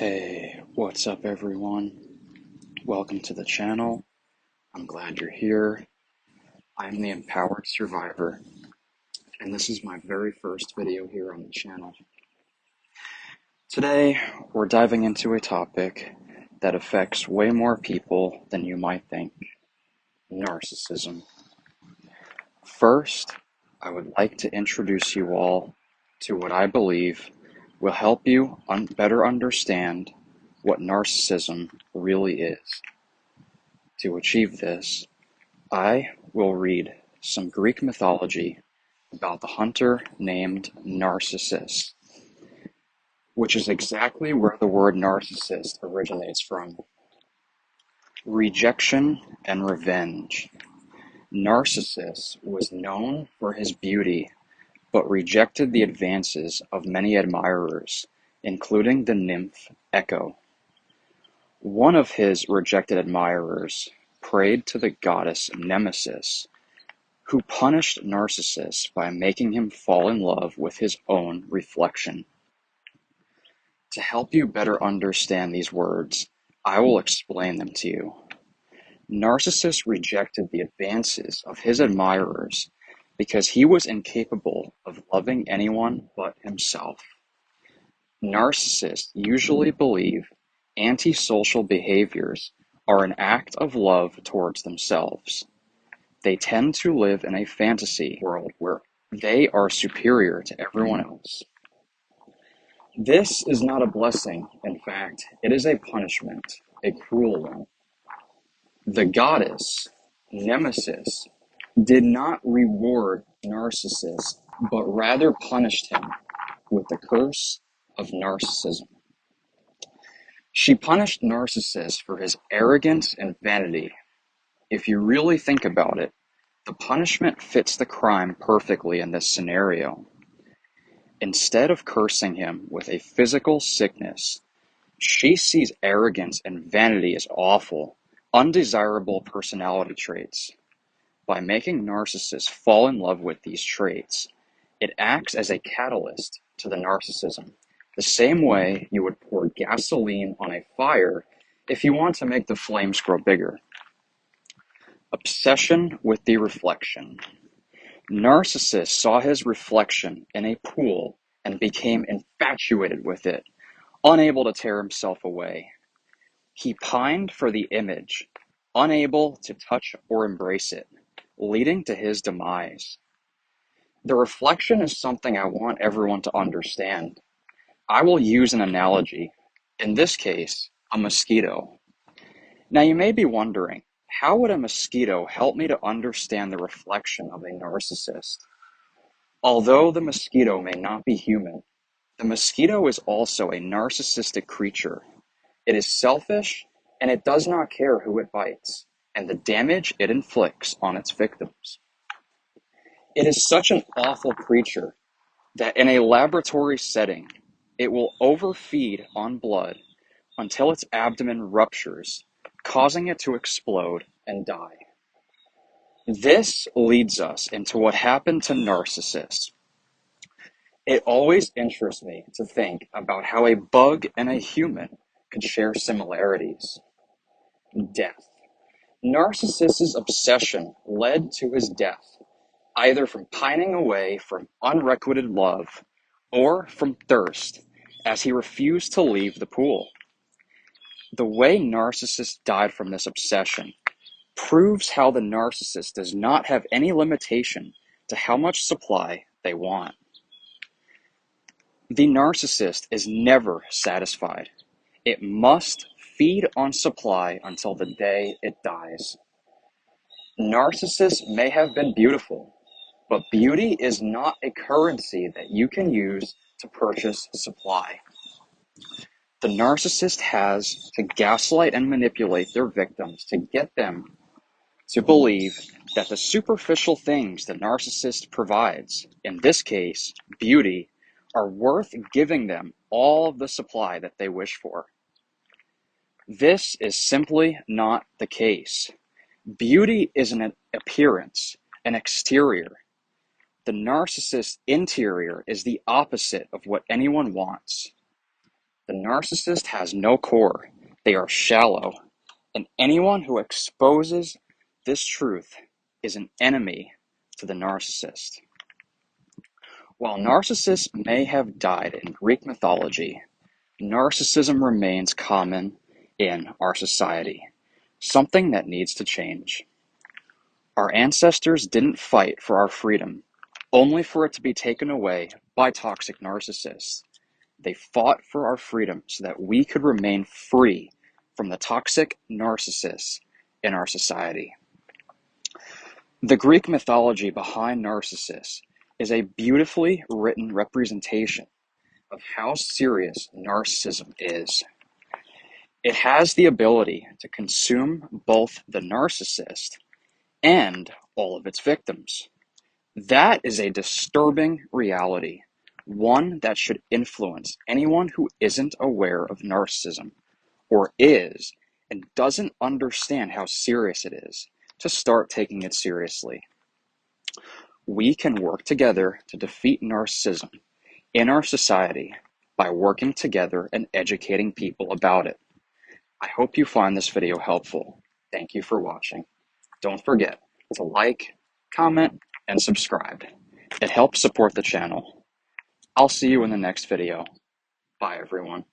Hey, what's up everyone? Welcome to the channel. I'm glad you're here. I'm the Empowered Survivor, and this is my very first video here on the channel. Today, we're diving into a topic that affects way more people than you might think: narcissism. First, I would like to introduce you all to what I believe will help you better understand what narcissism really is. To achieve this, I will read some Greek mythology about the hunter named Narcissus, which is exactly where the word narcissist originates from. Rejection and Revenge. Narcissus was known for his beauty, but rejected the advances of many admirers, including the nymph Echo. One of his rejected admirers prayed to the goddess Nemesis, who punished Narcissus by making him fall in love with his own reflection. To help you better understand these words, I will explain them to you. Narcissus rejected the advances of his admirers because he was incapable of loving anyone but himself. Narcissists usually believe antisocial behaviors are an act of love towards themselves. They tend to live in a fantasy world where they are superior to everyone else. This is not a blessing. In fact, it is a punishment, a cruel one. The goddess, Nemesis, did not reward Narcissus, but rather punished him with the curse of narcissism. She punished Narcissus for his arrogance and vanity. If you really think about it, the punishment fits the crime perfectly in this scenario. Instead of cursing him with a physical sickness, she sees arrogance and vanity as awful, undesirable personality traits. By making Narcissus fall in love with these traits, it acts as a catalyst to the narcissism, the same way you would pour gasoline on a fire if you want to make the flames grow bigger. Obsession with the reflection. Narcissus saw his reflection in a pool and became infatuated with it, unable to tear himself away. He pined for the image, unable to touch or embrace it, leading to his demise. The reflection is something I want everyone to understand. I will use an analogy, in this case, a mosquito. Now you may be wondering, how would a mosquito help me to understand the reflection of a narcissist? Although the mosquito may not be human, the mosquito is also a narcissistic creature. It is selfish, and it does not care who it bites, and the damage it inflicts on its victims. It is such an awful creature that in a laboratory setting, it will overfeed on blood until its abdomen ruptures, causing it to explode and die. This leads us into what happened to Narcissus. It always interests me to think about how a bug and a human could share similarities. Death. Narcissus's obsession led to his death, either from pining away from unrequited love or from thirst, as he refused to leave the pool. The way Narcissus died from this obsession proves how the narcissist does not have any limitation to how much supply they want. The narcissist is never satisfied. It must feed on supply until the day it dies. Narcissus may have been beautiful, but beauty is not a currency that you can use to purchase supply. The narcissist has to gaslight and manipulate their victims to get them to believe that the superficial things the narcissist provides, in this case, beauty, are worth giving them all of the supply that they wish for. This is simply not the case. Beauty is an appearance, an exterior. The narcissist's interior is the opposite of what anyone wants. The narcissist has no core. They are shallow, and anyone who exposes this truth is an enemy to the narcissist. While Narcissus may have died in Greek mythology, narcissism remains common in our society, something that needs to change. Our ancestors didn't fight for our freedom, only for it to be taken away by toxic narcissists. They fought for our freedom so that we could remain free from the toxic narcissists in our society. The Greek mythology behind Narcissus is a beautifully written representation of how serious narcissism is. It has the ability to consume both the narcissist and all of its victims. That is a disturbing reality, one that should influence anyone who isn't aware of narcissism, or is, and doesn't understand how serious it is, to start taking it seriously. We can work together to defeat narcissism in our society by working together and educating people about it. I hope you find this video helpful. Thank you for watching. Don't forget to like, comment, and subscribe. It helps support the channel. I'll see you in the next video. Bye, everyone.